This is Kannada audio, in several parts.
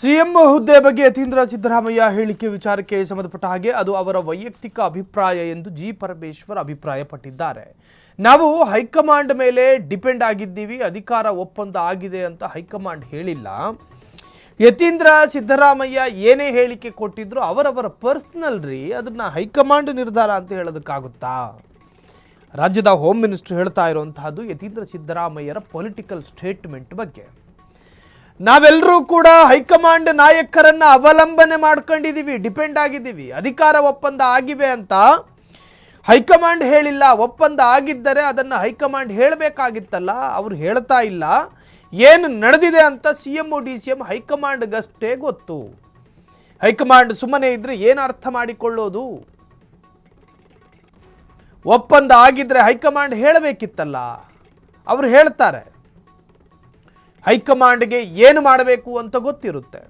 ಸಿಎಂ ಹುದ್ದೆ ಬಗ್ಗೆ ಯತೀಂದ್ರ ಸಿದ್ದರಾಮಯ್ಯ ಹೇಳಿಕೆ ವಿಚಾರಕ್ಕೆ ಸಂಬಂಧಪಟ್ಟ ಹಾಗೆ ಅದು ಅವರ ವೈಯಕ್ತಿಕ ಅಭಿಪ್ರಾಯ ಎಂದು ಜಿ ಪರಮೇಶ್ವರ್ ಅಭಿಪ್ರಾಯಪಟ್ಟಿದ್ದಾರೆ. ನಾವು ಹೈಕಮಾಂಡ್ ಮೇಲೆ ಡಿಪೆಂಡ್ ಆಗಿದ್ದೀವಿ, ಅಧಿಕಾರ ಒಪ್ಪಂದ ಆಗಿದೆ ಅಂತ ಹೈಕಮಾಂಡ್ ಹೇಳಿಲ್ಲ. ಯತೀಂದ್ರ ಸಿದ್ದರಾಮಯ್ಯ ಏನೇ ಹೇಳಿಕೆ ಕೊಟ್ಟಿದ್ರು ಅವರವರ ಪರ್ಸನಲ್ ರೀ, ಅದನ್ನ ಹೈಕಮಾಂಡ್ ನಿರ್ಧಾರ ಅಂತ ಹೇಳೋದಕ್ಕಾಗುತ್ತಾ? ರಾಜ್ಯದ ಹೋಮ್ ಮಿನಿಸ್ಟರ್ ಹೇಳ್ತಾ ಇರುವಂತಹದ್ದು ಯತೀಂದ್ರ ಸಿದ್ದರಾಮಯ್ಯರ ಪೊಲಿಟಿಕಲ್ ಸ್ಟೇಟ್ಮೆಂಟ್ ಬಗ್ಗೆ. ನಾವೆಲ್ಲರೂ ಕೂಡ ಹೈಕಮಾಂಡ್ ನಾಯಕರನ್ನ ಅವಲಂಬನೆ ಮಾಡ್ಕೊಂಡಿದ್ದೀವಿ, ಡಿಪೆಂಡ್ ಆಗಿದ್ದೀವಿ. ಅಧಿಕಾರ ಒಪ್ಪಂದ ಆಗಿವೆ ಅಂತ ಹೈಕಮಾಂಡ್ ಹೇಳಿಲ್ಲ. ಒಪ್ಪಂದ ಆಗಿದ್ದರೆ ಅದನ್ನು ಹೈಕಮಾಂಡ್ ಹೇಳಬೇಕಾಗಿತ್ತಲ್ಲ, ಅವರು ಹೇಳ್ತಾ ಇಲ್ಲ. ಏನು ನಡೆದಿದೆ ಅಂತ ಸಿಎಂ ಡಿ.ಸಿ.ಎಂ ಹೈಕಮಾಂಡ್ಗಷ್ಟೇ ಗೊತ್ತು. ಹೈಕಮಾಂಡ್ ಸುಮ್ಮನೆ ಇದ್ರೆ ಏನು ಅರ್ಥ ಮಾಡಿಕೊಳ್ಳೋದು? ಒಪ್ಪಂದ ಆಗಿದ್ರೆ ಹೈಕಮಾಂಡ್ ಹೇಳಬೇಕಿತ್ತಲ್ಲ. ಅವರು ಹೇಳ್ತಾರೆ, ಹೈಕಮಾಂಡ್ಗೆ ಏನು ಮಾಡಬೇಕು ಅಂತ ಗೊತ್ತಿರುತ್ತೆ.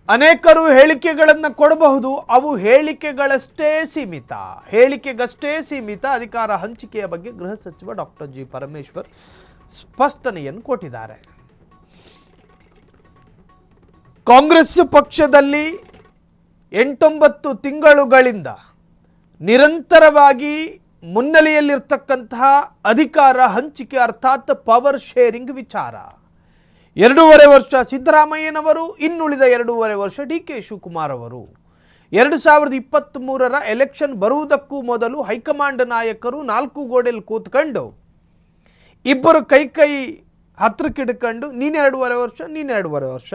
ಅನೇಕರು ಹೇಳಿಕೆಗಳನ್ನು ಕೊಡಬಹುದು, ಅವು ಹೇಳಿಕೆಗಳಷ್ಟೇ ಸೀಮಿತ. ಅಧಿಕಾರ ಹಂಚಿಕೆಯ ಬಗ್ಗೆ ಗೃಹ ಸಚಿವ ಡಾಕ್ಟರ್ ಜಿ ಪರಮೇಶ್ವರ್ ಸ್ಪಷ್ಟನೆಯನ್ನು ಕೊಟ್ಟಿದ್ದಾರೆ. ಕಾಂಗ್ರೆಸ್ ಪಕ್ಷದಲ್ಲಿ 8-9 ತಿಂಗಳುಗಳಿಂದ ನಿರಂತರವಾಗಿ ಮುನ್ನೆಲೆಯಲ್ಲಿರ್ತಕ್ಕಂತಹ ಅಧಿಕಾರ ಹಂಚಿಕೆ ಅರ್ಥಾತ್ ಪವರ್ ಶೇರಿಂಗ್ ವಿಚಾರ. 2.5 ವರ್ಷ ಸಿದ್ದರಾಮಯ್ಯನವರು, ಇನ್ನುಳಿದ 2.5 ವರ್ಷ ಡಿ.ಕೆ. ಶಿವಕುಮಾರ್ ಅವರು. 2023ರ ಎಲೆಕ್ಷನ್ ಬರುವುದಕ್ಕೂ ಮೊದಲು ಹೈಕಮಾಂಡ್ ನಾಯಕರು 4 ಗೋಡೆಯಲ್ಲಿ ಕೂತ್ಕೊಂಡು ಇಬ್ಬರು ಕೈ ಹತ್ರಕ್ಕಿಡ್ಕೊಂಡು ನೀನು 2.5 ವರ್ಷ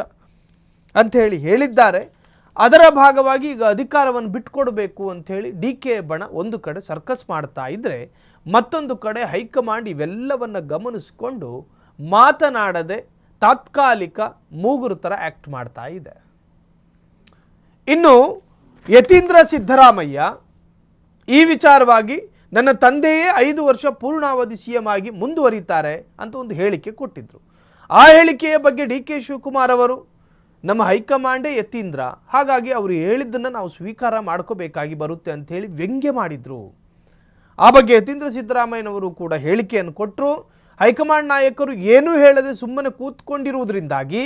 ಅಂಥೇಳಿ ಹೇಳಿದ್ದಾರೆ. ಅದರ ಭಾಗವಾಗಿ ಈಗ ಅಧಿಕಾರವನ್ನು ಬಿಟ್ಕೊಡ್ಬೇಕು ಅಂಥೇಳಿ ಡಿ.ಕೆ. ಬಣ ಒಂದು ಕಡೆ ಸರ್ಕಸ್ ಮಾಡ್ತಾ ಇದ್ದರೆ, ಮತ್ತೊಂದು ಕಡೆ ಹೈಕಮಾಂಡ್ ಇವೆಲ್ಲವನ್ನು ಗಮನಿಸಿಕೊಂಡು ಮಾತನಾಡದೆ ತಾತ್ಕಾಲಿಕ ಮೂಗುರು ಥರ ಆ್ಯಕ್ಟ್ ಮಾಡ್ತಾ ಇದೆ. ಇನ್ನು ಯತೀಂದ್ರ ಸಿದ್ದರಾಮಯ್ಯ ಈ ವಿಚಾರವಾಗಿ ನನ್ನ ತಂದೆಯೇ 5 ವರ್ಷ ಪೂರ್ಣಾವಧಿ ಸಿಎಂ ಆಗಿ ಮುಂದುವರಿತಾರೆ ಅಂತ ಒಂದು ಹೇಳಿಕೆ ಕೊಟ್ಟಿದ್ದರು. ಆ ಹೇಳಿಕೆಯ ಬಗ್ಗೆ ಡಿ.ಕೆ. ಶಿವಕುಮಾರ್ ಅವರು, ನಮ್ಮ ಹೈಕಮಾಂಡೇ ಯತೀಂದ್ರ, ಹಾಗಾಗಿ ಅವರು ಹೇಳಿದ್ದನ್ನು ನಾವು ಸ್ವೀಕಾರ ಮಾಡ್ಕೋಬೇಕಾಗಿ ಬರುತ್ತೆ ಅಂಥೇಳಿ ವ್ಯಂಗ್ಯ ಮಾಡಿದರು. ಆ ಬಗ್ಗೆ ಯತೀಂದ್ರ ಸಿದ್ದರಾಮಯ್ಯನವರು ಕೂಡ ಹೇಳಿಕೆಯನ್ನು ಕೊಟ್ಟರು. ಹೈಕಮಾಂಡ್ ನಾಯಕರು ಏನೂ ಹೇಳದೆ ಸುಮ್ಮನೆ ಕೂತ್ಕೊಂಡಿರುವುದರಿಂದಾಗಿ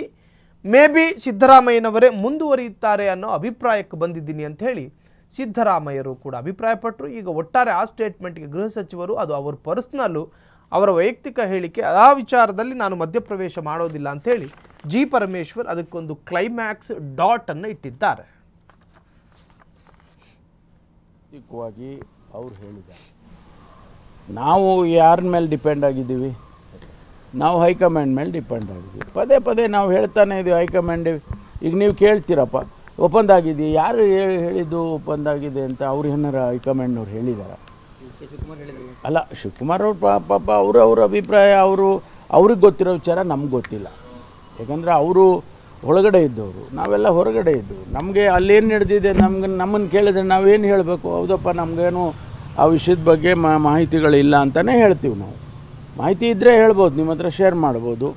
ಮೇ ಬಿ ಸಿದ್ದರಾಮಯ್ಯನವರೇ ಮುಂದುವರಿಯುತ್ತಾರೆ ಅನ್ನೋ ಅಭಿಪ್ರಾಯಕ್ಕೆ ಬಂದಿದ್ದೀನಿ ಅಂತ ಹೇಳಿ ಸಿದ್ದರಾಮಯ್ಯರು ಕೂಡ ಅಭಿಪ್ರಾಯಪಟ್ಟರು. ಈಗ ಒಟ್ಟಾರೆ ಆ ಸ್ಟೇಟ್ಮೆಂಟ್ಗೆ ಗೃಹ ಸಚಿವರು, ಅದು ಅವರ ಪರ್ಸ್ನಲ್ಲು, ಅವರ ವೈಯಕ್ತಿಕ ಹೇಳಿಕೆ, ಆ ವಿಚಾರದಲ್ಲಿ ನಾನು ಮಧ್ಯಪ್ರವೇಶ ಮಾಡೋದಿಲ್ಲ ಅಂಥೇಳಿ ಜಿ ಪರಮೇಶ್ವರ್ ಅದಕ್ಕೊಂದು ಕ್ಲೈಮ್ಯಾಕ್ಸ್ ಡಾಟ್ ಅನ್ನು ಇಟ್ಟಿದ್ದಾರೆ. ಅವ್ರು ಹೇಳಿದ್ದಾರೆ, ನಾವು ಯಾರ ಮೇಲೆ ಡಿಪೆಂಡ್ ಆಗಿದ್ದೀವಿ? ನಾವು ಹೈಕಮಾಂಡ್ ಮೇಲೆ ಡಿಪೆಂಡ್ ಆಗಿದ್ದೀವಿ. ಪದೇ ನಾವು ಹೇಳ್ತಾನೆ ಇದ್ದೀವಿ ಹೈಕಮಾಂಡ್. ಈಗ ನೀವು ಕೇಳ್ತೀರಪ್ಪ ಒಪ್ಪಂದ ಆಗಿದೆಯಾ, ಯಾರು ಹೇಳಿದ್ದು ಒಪ್ಪಂದ ಆಗಿದೆ ಅಂತ? ಅವ್ರು ಏನಾರ ಹೈಕಮಾಂಡ್ನವ್ರು ಹೇಳಿದಾರ? ಅಲ್ಲ, ಶಿವಕುಮಾರ್ ಅವ್ರು ಪಾಪ ಅವ್ರ ಅಭಿಪ್ರಾಯ, ಅವ್ರಿಗೆ ಗೊತ್ತಿರೋ ವಿಚಾರ ನಮ್ಗೆ ಗೊತ್ತಿಲ್ಲ. ಯಾಕಂದರೆ ಅವರು ಒಳಗಡೆ ಇದ್ದವರು, ನಾವೆಲ್ಲ ಹೊರಗಡೆ ಇದ್ದವು. ನಮಗೆ ಅಲ್ಲೇನು ನಡೆದಿದೆ ನಮ್ಮನ್ನು ಕೇಳಿದ್ರೆ ನಾವೇನು ಹೇಳಬೇಕು? ಹೌದಪ್ಪ, ನಮಗೇನು ಆ ವಿಷಯದ ಬಗ್ಗೆ ಮಾಹಿತಿಗಳಿಲ್ಲ ಅಂತಲೇ ಹೇಳ್ತೀವಿ. ನಾವು ಮಾಹಿತಿ ಇದ್ದರೆ ಹೇಳ್ಬೋದು, ನಿಮ್ಮ ಹತ್ರ ಶೇರ್ ಮಾಡ್ಬೋದು.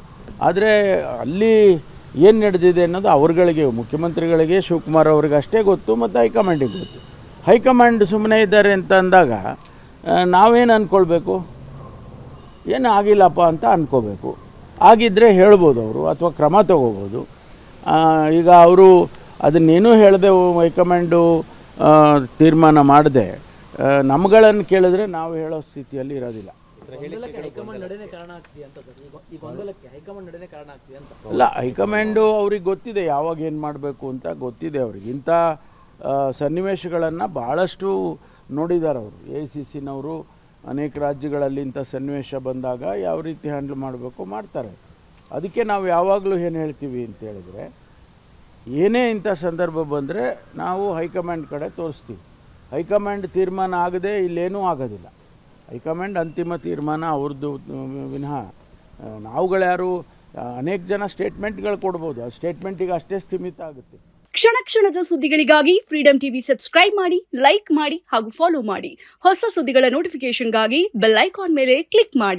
ಆದರೆ ಅಲ್ಲಿ ಏನು ನಡೆದಿದೆ ಅನ್ನೋದು ಅವ್ರಗಳಿಗೆ, ಮುಖ್ಯಮಂತ್ರಿಗಳಿಗೆ, ಶಿವಕುಮಾರ್ ಅವ್ರಿಗೆ ಅಷ್ಟೇ ಗೊತ್ತು, ಮತ್ತು ಹೈಕಮಾಂಡಿಗೆ ಗೊತ್ತು. ಹೈಕಮಾಂಡ್ ಸುಮ್ಮನೆ ಇದ್ದಾರೆ ಅಂತ ಅಂದಾಗ ನಾವೇನು ಅಂದ್ಕೊಳ್ಬೇಕು? ಏನು ಆಗಿಲ್ಲಪ್ಪ ಅಂತ ಅಂದ್ಕೋಬೇಕು. ಆಗಿದ್ದರೆ ಹೇಳ್ಬೋದು ಅವರು, ಅಥವಾ ಕ್ರಮ ತಗೋಬೋದು. ಈಗ ಅವರು ಅದನ್ನೇನೂ ಹೇಳದೆ ಹೈಕಮಾಂಡು ತೀರ್ಮಾನ ಮಾಡದೆ ನಮ್ಗಳನ್ನು ಕೇಳಿದ್ರೆ ನಾವು ಹೇಳೋ ಸ್ಥಿತಿಯಲ್ಲಿ ಇರೋದಿಲ್ಲ. ಅಲ್ಲ, ಹೈಕಮಾಂಡು ಅವ್ರಿಗೆ ಗೊತ್ತಿದೆ ಯಾವಾಗ ಏನು ಮಾಡಬೇಕು ಅಂತ ಗೊತ್ತಿದೆ ಅವ್ರಿಗೆ. ಇಂಥ ಸನ್ನಿವೇಶಗಳನ್ನು ಭಾಳಷ್ಟು ನೋಡಿದ್ದಾರೆ ಅವರು. AICC-ನವರು ಅನೇಕ ರಾಜ್ಯಗಳಲ್ಲಿ ಇಂಥ ಸನ್ನಿವೇಶ ಬಂದಾಗ ಯಾವ ರೀತಿ ಹ್ಯಾಂಡಲ್ ಮಾಡಬೇಕು ಮಾಡ್ತಾರೆ. ಅದಕ್ಕೆ ನಾವು ಯಾವಾಗಲೂ ಏನು ಹೇಳ್ತೀವಿ ಅಂತ ಹೇಳಿದರೆ, ಏನೇ ಇಂಥ ಸಂದರ್ಭ ಬಂದರೆ ನಾವು ಹೈಕಮಾಂಡ್ ಕಡೆ ತೋರಿಸ್ತೀವಿ. ಹೈಕಮಾಂಡ್ ತೀರ್ಮಾನ ಆಗದೆ ಇಲ್ಲೇನೂ ಆಗೋದಿಲ್ಲ. ಹೈಕಮಾಂಡ್ ಅಂತಿಮ ತೀರ್ಮಾನ ಅವ್ರದ್ದು ವಿನಃ ನಾವುಗಳ್ಯಾರು ಅನೇಕ ಜನ ಸ್ಟೇಟ್ಮೆಂಟ್ಗಳು ಕೊಡ್ಬೋದು, ಆ ಸ್ಟೇಟ್ಮೆಂಟಿಗೆ ಅಷ್ಟೇ ಸೀಮಿತ ಆಗುತ್ತೆ. ಕ್ಷಣದ ಸುದ್ದಿಗಳಿಗಾಗಿ ಫ್ರೀಡಂ ಟಿವಿ ಸಬ್ಸ್ಕ್ರೈಬ್ ಮಾಡಿ, ಲೈಕ್ ಮಾಡಿ ಹಾಗೂ ಫಾಲೋ ಮಾಡಿ. ಹೊಸ ಸುದ್ದಿಗಳ ನೋಟಿಫಿಕೇಶನ್ಗಾಗಿ ಬೆಲ್ ಐಕಾನ್ ಮೇಲೆ ಕ್ಲಿಕ್ ಮಾಡಿ.